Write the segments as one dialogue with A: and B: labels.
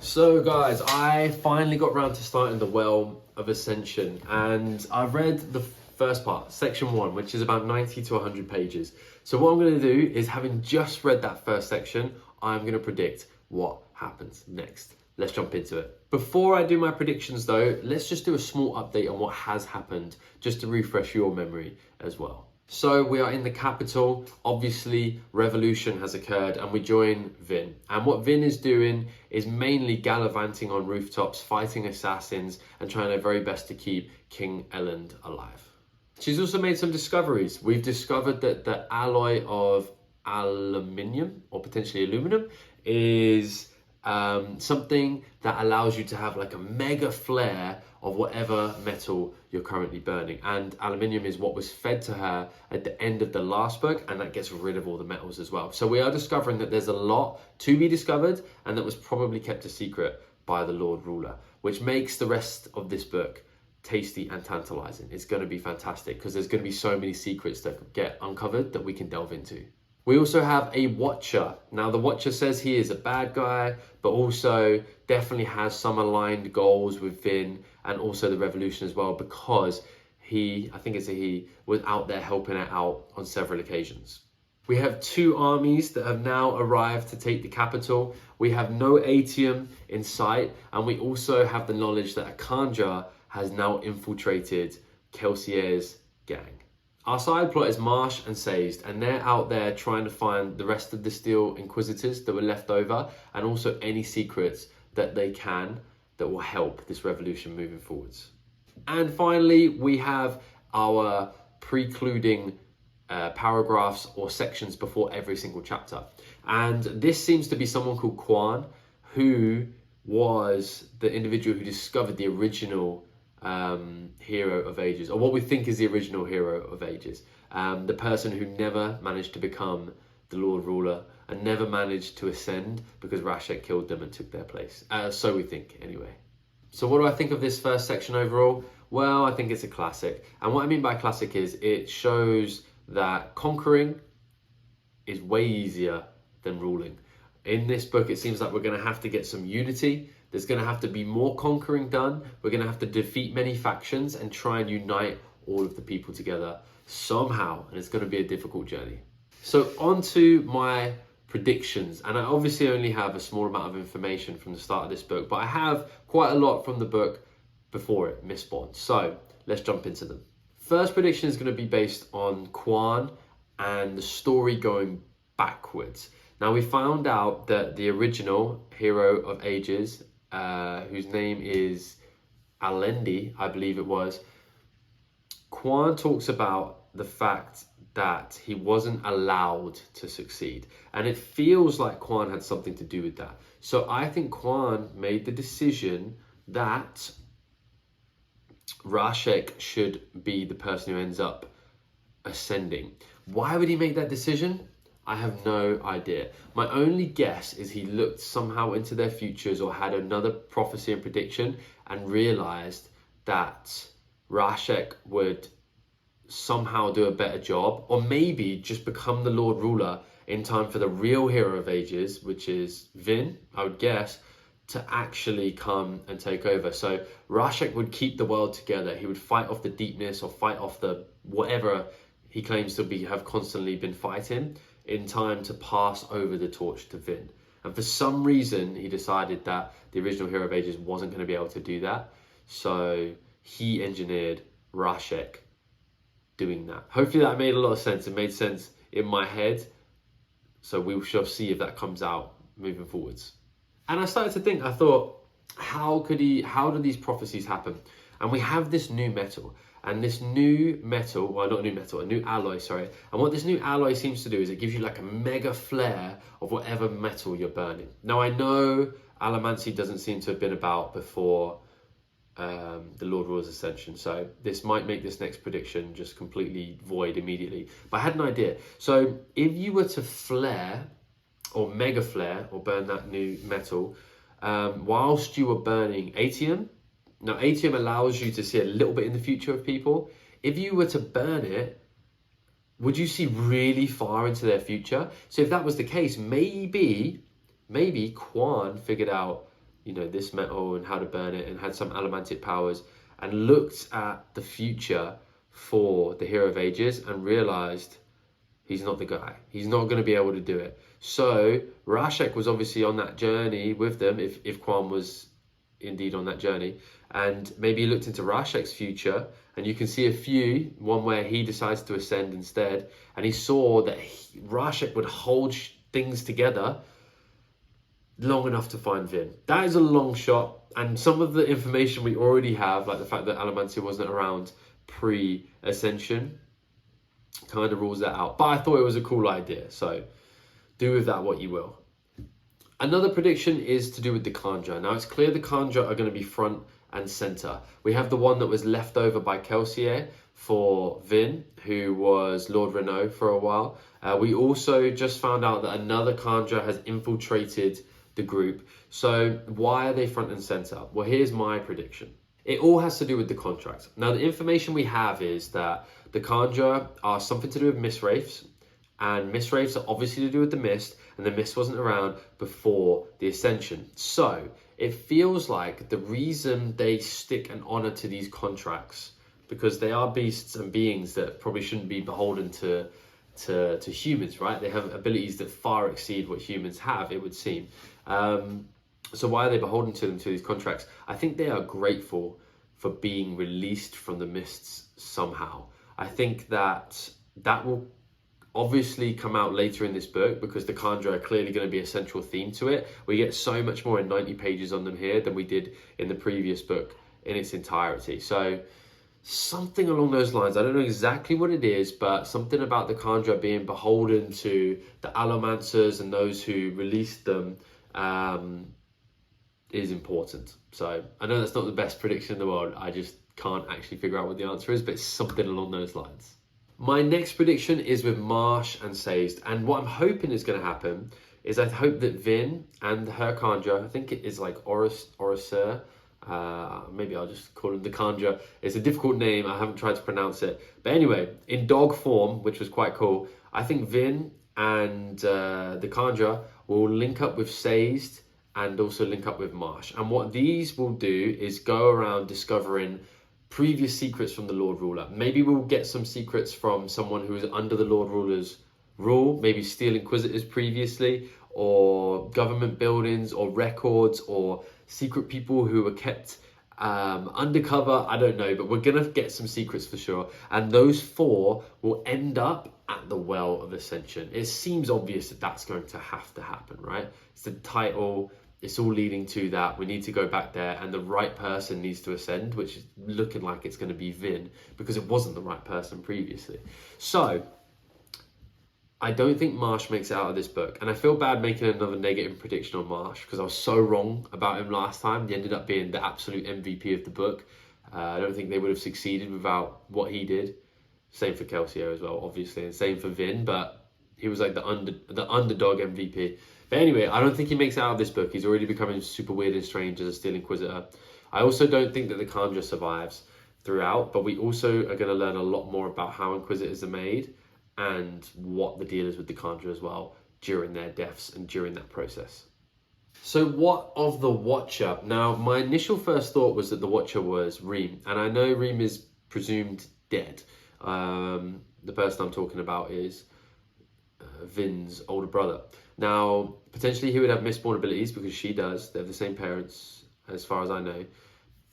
A: So guys, I finally got around to starting the Well of Ascension, and I've read the first part, section 1, which is about 90 to 100 pages. So what I'm going to do is, having just read that first section, I'm going to predict what happens next. Let's jump into it. Before I do my predictions though, let's just do a small update on what has happened, just to refresh your memory as well. So we are in the capital. Obviously, revolution has occurred and we join Vin. And what Vin is doing is mainly gallivanting on rooftops, fighting assassins and trying their very best to keep King Elend alive. She's also made some discoveries. We've discovered that the alloy of aluminium, or potentially aluminum, is something that allows you to have like a mega flare of whatever metal you're currently burning. And aluminium is what was fed to her at the end of the last book, and that gets rid of all the metals as well. So we are discovering that there's a lot to be discovered, and that was probably kept a secret by the Lord Ruler, which makes the rest of this book tasty and tantalizing. It's going to be fantastic because there's going to be so many secrets that get uncovered that we can delve into. We also have a Watcher. Now the Watcher says he is a bad guy, but also definitely has some aligned goals with Vin and also the revolution as well, because he, I think it's a he, was out there helping her out on several occasions. We have 2 armies that have now arrived to take the capital. We have no Atium in sight, and we also have the knowledge that a Kandra has now infiltrated Kelsier's gang. Our side plot is Marsh and Sazed, and they're out there trying to find the rest of the Steel Inquisitors that were left over, and also any secrets that they can that will help this revolution moving forwards. And finally, we have our precluding paragraphs or sections before every single chapter. And this seems to be someone called Kwaan, who was the individual who discovered the original hero of ages, or what we think is the original hero of ages, the person who never managed to become the Lord Ruler and never managed to ascend because Rashek killed them and took their place, so we think anyway. So what do I think of this first section overall? Well, I think it's a classic, and what I mean by classic is it shows that conquering is way easier than ruling. In this book, it seems like we're going to have to get some unity. There's going to have to be more conquering done. We're going to have to defeat many factions and try and unite all of the people together somehow. And it's going to be a difficult journey. So on to my predictions. And I obviously only have a small amount of information from the start of this book, but I have quite a lot from the book before it, Mistborn. So let's jump into them. First prediction is going to be based on Kwaan and the story going backwards. Now, we found out that the original hero of ages, whose name is Alendi, I believe it was, Kwaan talks about the fact that he wasn't allowed to succeed. And it feels like Kwaan had something to do with that. So I think Kwaan made the decision that Rashek should be the person who ends up ascending. Why would he make that decision? I have no idea. My only guess is he looked somehow into their futures or had another prophecy and prediction and realized that Rashek would somehow do a better job, or maybe just become the Lord Ruler in time for the real hero of ages, which is Vin, I would guess, to actually come and take over. So Rashek would keep the world together. He would fight off the deepness or fight off the whatever he claims to have constantly been fighting, in time to pass over the torch to Vin. And for some reason, he decided that the original hero of ages wasn't going to be able to do that. So he engineered Rashek doing that. Hopefully that made a lot of sense. It made sense in my head. So we shall see if that comes out moving forwards. And I started to think, I thought, how do these prophecies happen? And we have this new metal. And this new metal, well, not new metal, a new alloy, sorry. And what this new alloy seems to do is it gives you like a mega flare of whatever metal you're burning. Now, I know Allomancy doesn't seem to have been about before the Lord Ruler's Ascension. So this might make this next prediction just completely void immediately. But I had an idea. So if you were to flare or mega flare or burn that new metal, whilst you were burning Atium, now, Atium allows you to see a little bit in the future of people. If you were to burn it, would you see really far into their future? So if that was the case, maybe Kwaan figured out, you know, this metal and how to burn it, and had some allomantic powers, and looked at the future for the Hero of Ages and realized he's not the guy. He's not going to be able to do it. So Rashek was obviously on that journey with them, if Kwaan was indeed on that journey, and maybe he looked into Rashek's future, and you can see a few, one where he decides to ascend instead, and he saw that Rashek would hold things together long enough to find Vin. That is a long shot, and some of the information we already have, like the fact that Allomancy wasn't around pre-Ascension, kind of rules that out. But I thought it was a cool idea, so do with that what you will. Another prediction is to do with the Kandra. Now, it's clear the Kandra are going to be front and center. We have the one that was left over by Kelsier for Vin, who was Lord Renault for a while. We also just found out that another Kandra has infiltrated the group. So why are they front and center? Well, here's my prediction. It all has to do with the contract. Now, the information we have is that the Kandra are something to do with Mist Wraiths, and Mist Wraiths are obviously to do with the Mist, and the Mist wasn't around before the Ascension. So it feels like the reason they stick an honor to these contracts, because they are beasts and beings that probably shouldn't be beholden to humans, right? They have abilities that far exceed what humans have, it would seem. So why are they beholden to them, to these contracts? I think they are grateful for being released from the Mists somehow. I think that will obviously come out later in this book, because the Kandra are clearly going to be a central theme to it. We get so much more in 90 pages on them here than we did in the previous book in its entirety. So something along those lines. I don't know exactly what it is, but something about the Kandra being beholden to the Allomancers and those who released them is important. So I know that's not the best prediction in the world. I just can't actually figure out what the answer is, but it's something along those lines. My next prediction is with Marsh and Sazed, and what I'm hoping is going to happen is I hope that Vin and her Kandra, I think it is like Orosur, maybe I'll just call him the Kandra. It's a difficult name, I haven't tried to pronounce it. But anyway, in dog form, which was quite cool, I think Vin and the Kandra will link up with Sazed and also link up with Marsh. And what these will do is go around discovering previous secrets from the Lord Ruler. Maybe we'll get some secrets from someone who is under the Lord Ruler's rule, maybe Steel Inquisitors previously, or government buildings, or records, or secret people who were kept undercover. I don't know, but we're gonna get some secrets for sure. And those four will end up at the Well of Ascension. It seems obvious that that's going to have to happen, right? It's the title. It's all leading to that. We need to go back there, and the right person needs to ascend, which is looking like it's going to be Vin, because it wasn't the right person previously. So I don't think Marsh makes it out of this book, and I feel bad making another negative prediction on Marsh, because I was so wrong about him last time. He ended up being the absolute MVP of the book. I don't think they would have succeeded without what he did. Same for Kelsier as well, obviously, and same for Vin, but he was like the underdog MVP. But anyway, I don't think he makes it out of this book. He's already becoming super weird and strange as a Steel Inquisitor. I also don't think that the Kandra survives throughout, but we also are going to learn a lot more about how Inquisitors are made and what the deal is with the Kandra as well during their deaths and during that process. So what of the Watcher? Now, my initial first thought was that the Watcher was Reem, and I know Reem is presumed dead. The person I'm talking about is Vin's older brother. Now, potentially he would have Mistborn abilities, because she does. They have the same parents, as far as I know.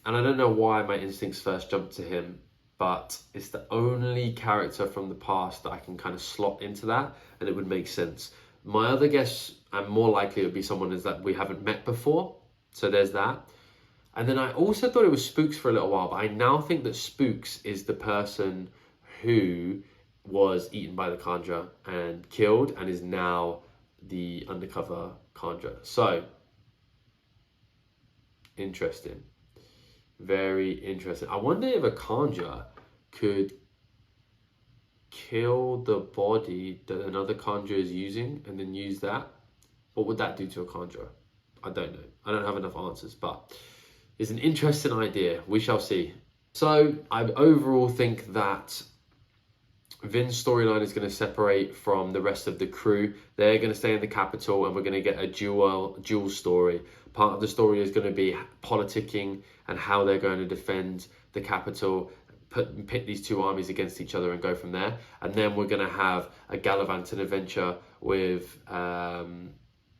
A: And I don't know why my instincts first jumped to him, but it's the only character from the past that I can kind of slot into that, and it would make sense. My other guess, and more likely, it would be someone is that we haven't met before. So there's that. And then I also thought it was Spooks for a little while, but I now think that Spooks is the person who was eaten by the Kandra and killed, and is now the undercover Kandra. So interesting, very interesting. I wonder if a Kandra could kill the body that another Kandra is using and then use that. What would that do to a Kandra? I don't know. I don't have enough answers, but it's an interesting idea. We shall see. So I overall think that Vin's storyline is going to separate from the rest of the crew. They're going to stay in the capital, and we're going to get a dual story. Part of the story is going to be politicking and how they're going to defend the capital, pit these two armies against each other and go from there. And then we're going to have a gallivanting adventure with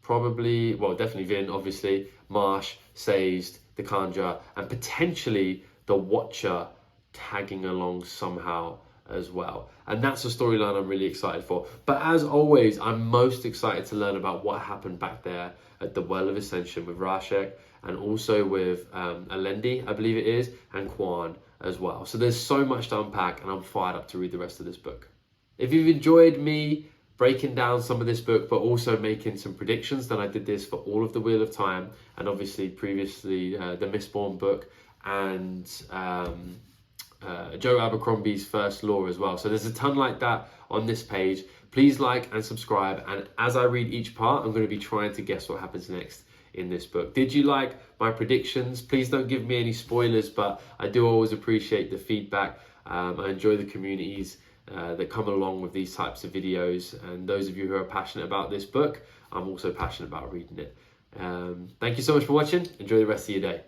A: probably, well, definitely Vin, obviously, Marsh, Sazed, the Kandra, and potentially the Watcher tagging along somehow as well. And that's a storyline I'm really excited for. But as always, I'm most excited to learn about what happened back there at the Well of Ascension with Rashek, and also with Alendi, I believe it is, and Kwaan as well. So there's so much to unpack, and I'm fired up to read the rest of this book. If you've enjoyed me breaking down some of this book, but also making some predictions, then I did this for all of the Wheel of Time, and obviously previously the Mistborn book, and Joe Abercrombie's First Law as well. So there's a ton like that on this page. Please like and subscribe, and as I read each part, I'm going to be trying to guess what happens next in this book. Did you like my predictions? Please don't give me any spoilers, but I do always appreciate the feedback. I enjoy the communities that come along with these types of videos, and those of you who are passionate about this book, I'm also passionate about reading it. Thank you so much for watching. Enjoy the rest of your day.